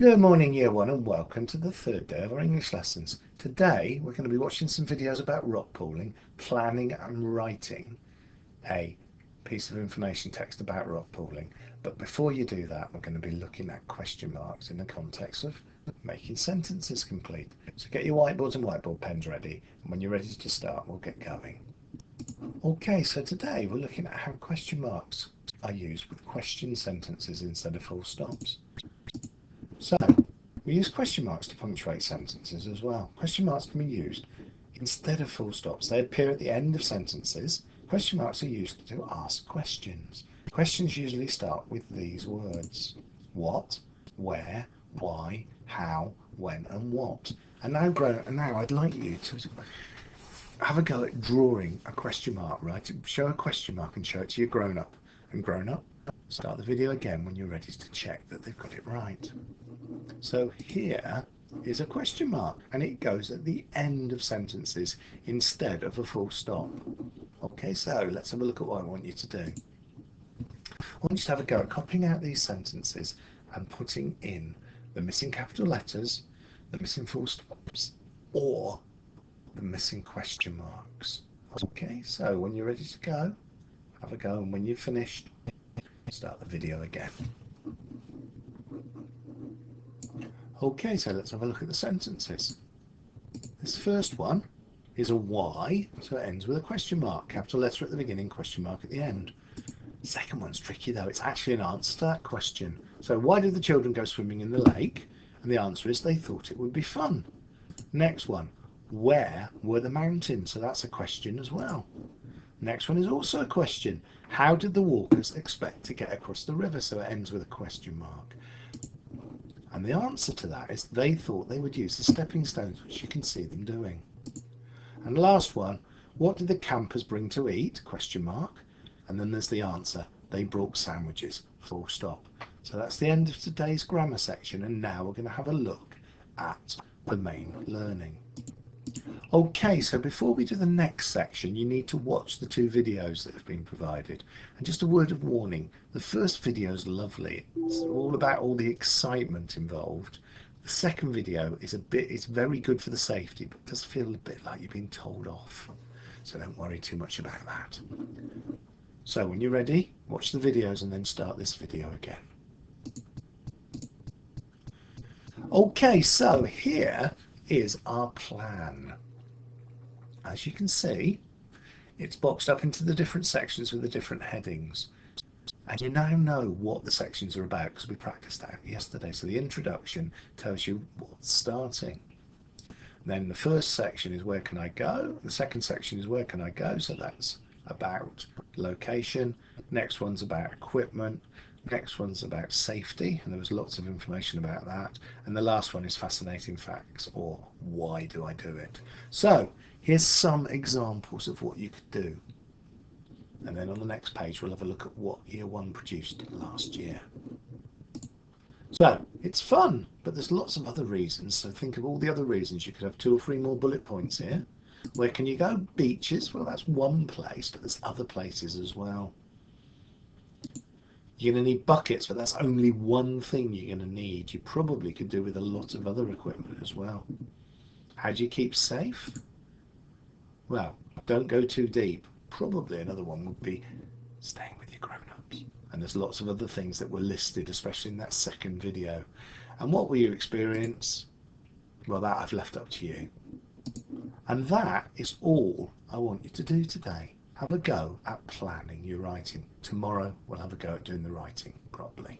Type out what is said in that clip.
Good morning, Year 1, and welcome to the third day of our English lessons. Today, we're going to be watching some videos about rock pooling, planning and writing a piece of information text about rock pooling. But before you do that, we're going to be looking at question marks in the context of making sentences complete. So get your whiteboards and whiteboard pens ready, and when you're ready to start, we'll get going. Okay, so today we're looking at how question marks are used with question sentences instead of full stops. So, we use question marks to punctuate sentences as well. Question marks can be used instead of full stops. They appear at the end of sentences. Question marks are used to ask questions. Questions usually start with these words: what, where, why, how, when, and what. And now I'd like you to have a go at drawing a question mark, right? Show a question mark and show it to your grown-up. And grown-up, start the video again when you're ready to check that they've got it right. So here is a question mark, and it goes at the end of sentences instead of a full stop. Okay, so let's have a look at what I want you to do. I want you to have a go at copying out these sentences and putting in the missing capital letters, the missing full stops, or the missing question marks. Okay, so when you're ready to go, have a go, and when you've finished, start the video again. Okay, so let's have a look at the sentences. This first one is a why, so it ends with a question mark. Capital letter at the beginning, question mark at the end. Second one's tricky though. It's actually an answer to that question. So why did the children go swimming in the lake? And the answer is they thought it would be fun. Next one, where were the mountains? So that's a question as well. Next one is also a question. How did the walkers expect to get across the river? So it ends with a question mark. And the answer to that is they thought they would use the stepping stones, which you can see them doing. And last one, what did the campers bring to eat? Question mark. And then there's the answer. They brought sandwiches. Full stop. So that's the end of today's grammar section. And now we're going to have a look at the main learning. Okay, so before we do the next section, you need to watch the two videos that have been provided. And just a word of warning, the first video is lovely. It's all about all the excitement involved. The second video is it's very good for the safety, but does feel a bit like you've been told off. So don't worry too much about that. So when you're ready, watch the videos and then start this video again. Okay, so here is our plan. As you can see, it's boxed up into the different sections with the different headings. And you now know what the sections are about because we practiced that yesterday. So the introduction tells you what's starting. Then the first section is where can I go? The second section is where can I go? So that's about location. Next one's about equipment. Next one's about safety, and there was lots of information about that. And the last one is fascinating facts, or why do I do it? So here's some examples of what you could do. And then on the next page, we'll have a look at what Year 1 produced last year. So it's fun, but there's lots of other reasons. So think of all the other reasons. You could have 2 or 3 more bullet points here. Where can you go? Beaches. Well, that's one place, but there's other places as well. You're going to need buckets, but that's only one thing you're going to need. You probably could do with a lot of other equipment as well. How do you keep safe? Well, don't go too deep. Probably another one would be staying with your grown-ups. And there's lots of other things that were listed, especially in that second video. And what will you experience? Well, that I've left up to you. And that is all I want you to do today. Have a go at planning your writing. Tomorrow we'll have a go at doing the writing properly.